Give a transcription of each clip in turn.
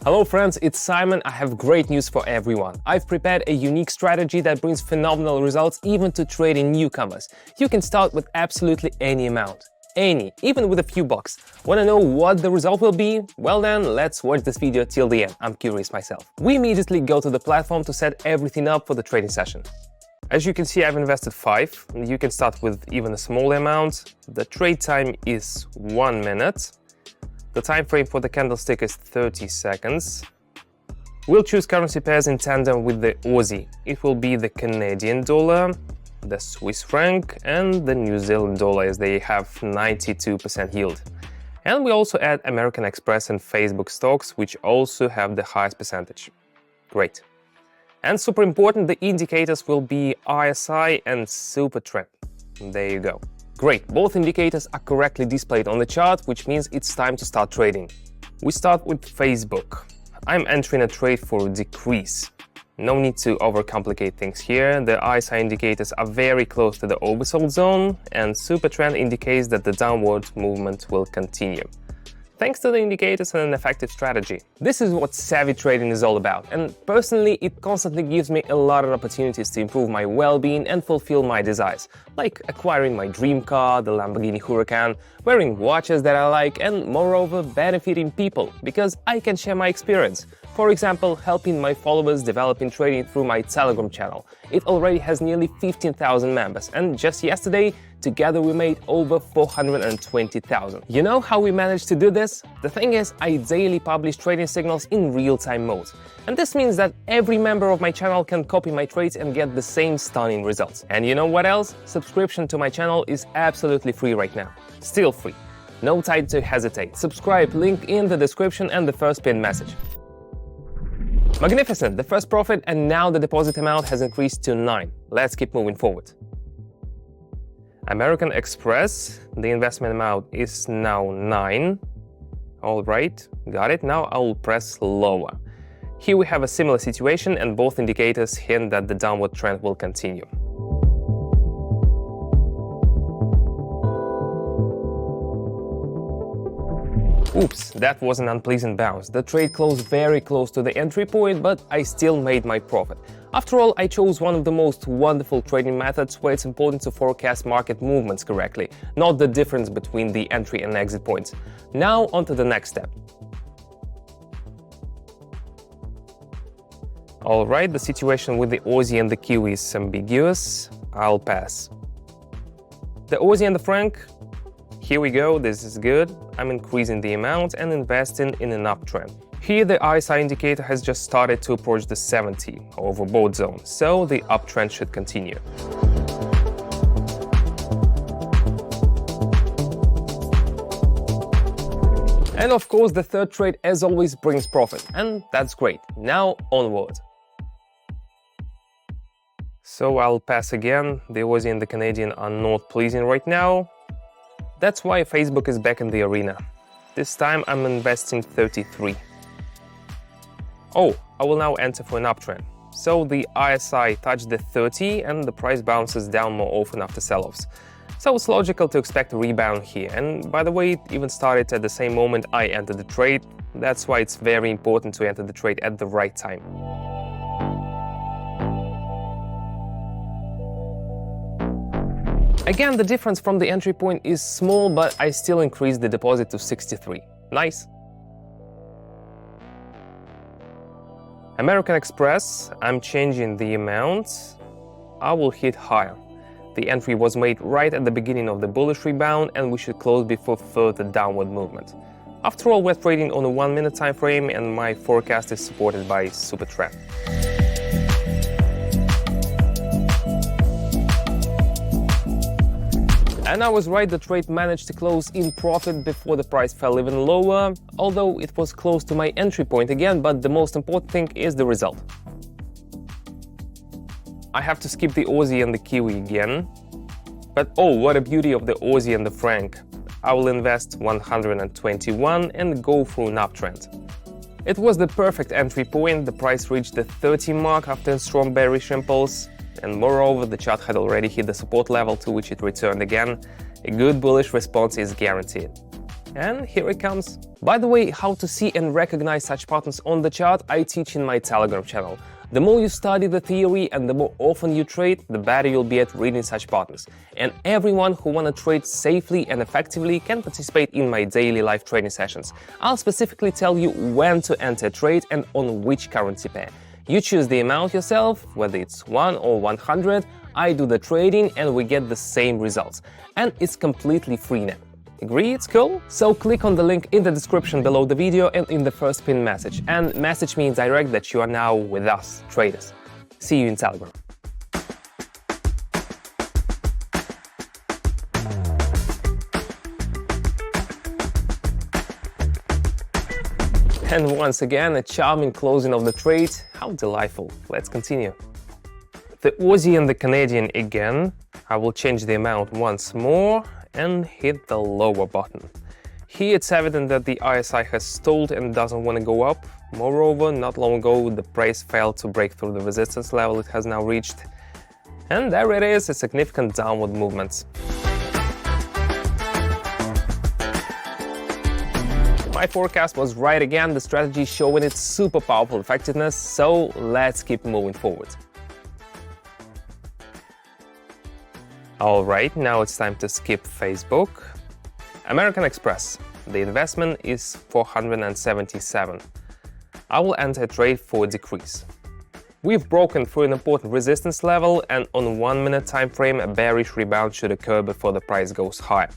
Hello friends, it's Simon. I have great news for everyone. I've prepared a unique strategy that brings phenomenal results even to trading newcomers. You can start with absolutely any amount. Any, even with a few bucks. Want to know what the result will be? Well then, let's watch this video till the end. I'm curious myself. We immediately go to the platform to set everything up for the trading session. As you can see, I've invested 5. You can start with even a small amount. The trade time is 1 minute. The time frame for the candlestick is 30 seconds. We'll choose currency pairs in tandem with the Aussie. It will be the Canadian dollar, the Swiss franc, and the New Zealand dollar, as they have 92% yield. And we also add American Express and Facebook stocks, which also have the highest percentage. Great. And super important, the indicators will be RSI and Super Trend. There you go. Great, both indicators are correctly displayed on the chart, which means it's time to start trading. We start with Facebook. I'm entering a trade for a decrease. No need to overcomplicate things here. The RSI indicators are very close to the oversold zone, and Super Trend indicates that the downward movement will continue. Thanks to the indicators and an effective strategy. This is what savvy trading is all about, and personally it constantly gives me a lot of opportunities to improve my well-being and fulfill my desires, like acquiring my dream car, the Lamborghini Huracan, wearing watches that I like, and moreover benefiting people, because I can share my experience. For example, helping my followers develop in trading through my Telegram channel. It already has nearly 15,000 members, and just yesterday, together we made over 420,000. You know how we managed to do this? The thing is, I daily publish trading signals in real-time mode. And this means that every member of my channel can copy my trades and get the same stunning results. And you know what else? Subscription to my channel is absolutely free right now. Still free. No time to hesitate. Subscribe, link in the description and the first pinned message. Magnificent! The first profit, and now the deposit amount has increased to 9. Let's keep moving forward. American Express, the investment amount is now 9. All right, got it. Now I'll press lower. Here we have a similar situation, and both indicators hint that the downward trend will continue. Oops, that was an unpleasant bounce. The trade closed very close to the entry point, but I still made my profit. After all, I chose one of the most wonderful trading methods where it's important to forecast market movements correctly, not the difference between the entry and exit points. Now, on to the next step. Alright, the situation with the Aussie and the Kiwi is ambiguous. I'll pass. The Aussie and the franc? Here we go, this is good. I'm increasing the amount and investing in an uptrend. Here the RSI indicator has just started to approach the 70 overbought zone, so the uptrend should continue. And of course the third trade as always brings profit, and that's great. Now onward. So I'll pass again. The Aussie and the Canadian are not pleasing right now. That's why Facebook is back in the arena. This time I'm investing 33. Oh, I will now enter for an uptrend. So the RSI touched the 30 and the price bounces down more often after sell-offs. So it's logical to expect a rebound here. And by the way, it even started at the same moment I entered the trade. That's why it's very important to enter the trade at the right time. Again, the difference from the entry point is small, but I still increased the deposit to 63. Nice. American Express, I'm changing the amount. I will hit higher. The entry was made right at the beginning of the bullish rebound, and we should close before further downward movement. After all, we're trading on a 1-minute time frame, and my forecast is supported by Super Trend. And I was right, the trade managed to close in profit before the price fell even lower, although it was close to my entry point again, but the most important thing is the result. I have to skip the Aussie and the Kiwi again. But oh, what a beauty of the Aussie and the franc. I will invest 121 and go through an uptrend. It was the perfect entry point. The price reached the 30 mark after a strong bearish impulse. And moreover, the chart had already hit the support level to which it returned again. A good bullish response is guaranteed. And here it comes. By the way, how to see and recognize such patterns on the chart I teach in my Telegram channel. The more you study the theory and the more often you trade, the better you'll be at reading such patterns. And everyone who wants to trade safely and effectively can participate in my daily live trading sessions. I'll specifically tell you when to enter a trade and on which currency pair. You choose the amount yourself, whether it's 1 or 100, I do the trading and we get the same results. And it's completely free now. Agree it's cool? So click on the link in the description below the video and in the first pinned message, and message me in direct that you are now with us, traders. See you in Telegram. And once again, a charming closing of the trade. How delightful. Let's continue. The Aussie and the Canadian again. I will change the amount once more and hit the lower button. Here it's evident that the RSI has stalled and doesn't want to go up. Moreover, not long ago the price failed to break through the resistance level it has now reached. And there it is, a significant downward movement. My forecast was right again, the strategy showing its super powerful effectiveness, so let's keep moving forward. Alright, now it's time to skip Facebook. American Express. The investment is 477. I will enter a trade for a decrease. We've broken through an important resistance level, and on 1 minute time frame a bearish rebound should occur before the price goes higher.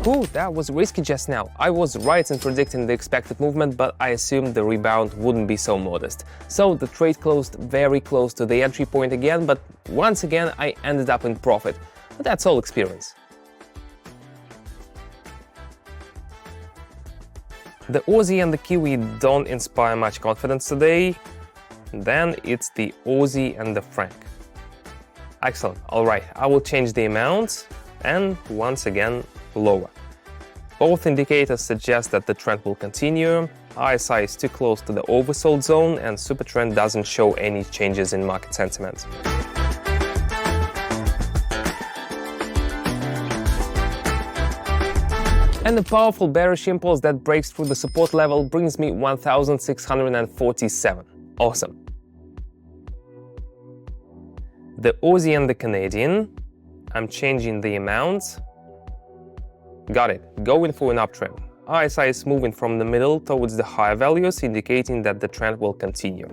Ooh, that was risky just now. I was right in predicting the expected movement, but I assumed the rebound wouldn't be so modest. So the trade closed very close to the entry point again, but once again I ended up in profit. But that's all experience. The Aussie and the Kiwi don't inspire much confidence today. Then it's the Aussie and the franc. Excellent. Alright, I will change the amount and once again lower. Both indicators suggest that the trend will continue. RSI is too close to the oversold zone and super trend doesn't show any changes in market sentiment. And the powerful bearish impulse that breaks through the support level brings me 1647. Awesome. The Aussie and the Canadian. I'm changing the amount. Got it. Going for an uptrend. RSI is moving from the middle towards the higher values, indicating that the trend will continue.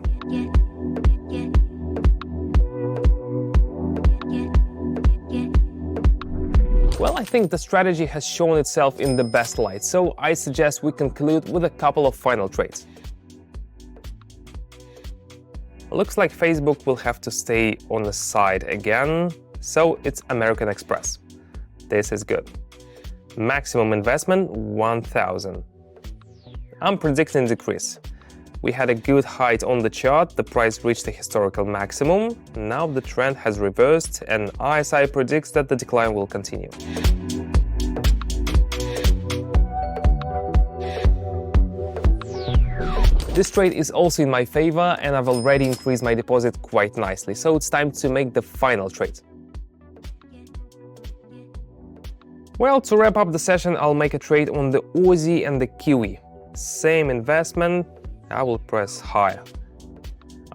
Well, I think the strategy has shown itself in the best light, so I suggest we conclude with a couple of final trades. Looks like Facebook will have to stay on the side again, so it's American Express. This is good. Maximum investment 1,000. I'm predicting decrease. We had a good height on the chart, the price reached a historical maximum. Now the trend has reversed and RSI predicts that the decline will continue. This trade is also in my favor and I've already increased my deposit quite nicely, so it's time to make the final trade. Well, to wrap up the session, I'll make a trade on the Aussie and the Kiwi. Same investment, I will press higher.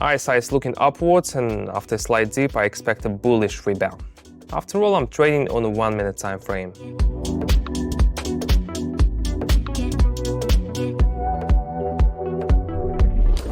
RSI is looking upwards and after a slight dip, I expect a bullish rebound. After all, I'm trading on a 1 minute time frame.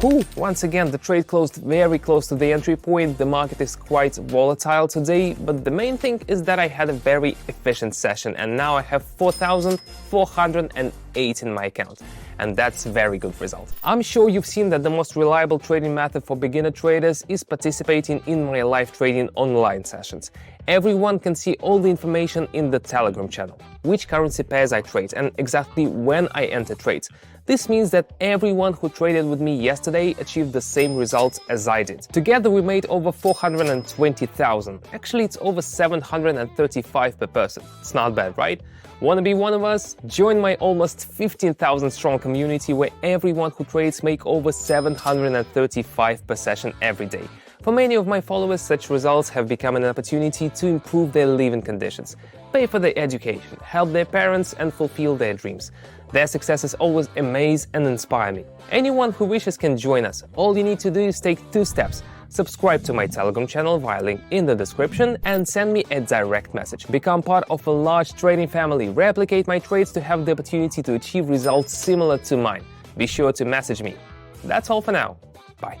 Ooh, once again, the trade closed very close to the entry point. The market is quite volatile today, but the main thing is that I had a very efficient session and now I have 4,408 in my account. And that's a very good result. I'm sure you've seen that the most reliable trading method for beginner traders is participating in my live trading online sessions. Everyone can see all the information in the Telegram channel, which currency pairs I trade and exactly when I enter trades. This means that everyone who traded with me yesterday achieved the same results as I did. Together we made over 420,000. Actually, it's over 735 per person. It's not bad, right? Wanna be one of us? Join my almost 15,000 strong community where everyone who trades make over 735 per session every day. For many of my followers, such results have become an opportunity to improve their living conditions, pay for their education, help their parents, and fulfill their dreams. Their successes always amaze and inspire me. Anyone who wishes can join us. All you need to do is take 2 steps. Subscribe to my Telegram channel via link in the description and send me a direct message. Become part of a large trading family. Replicate my trades to have the opportunity to achieve results similar to mine. Be sure to message me. That's all for now. Bye.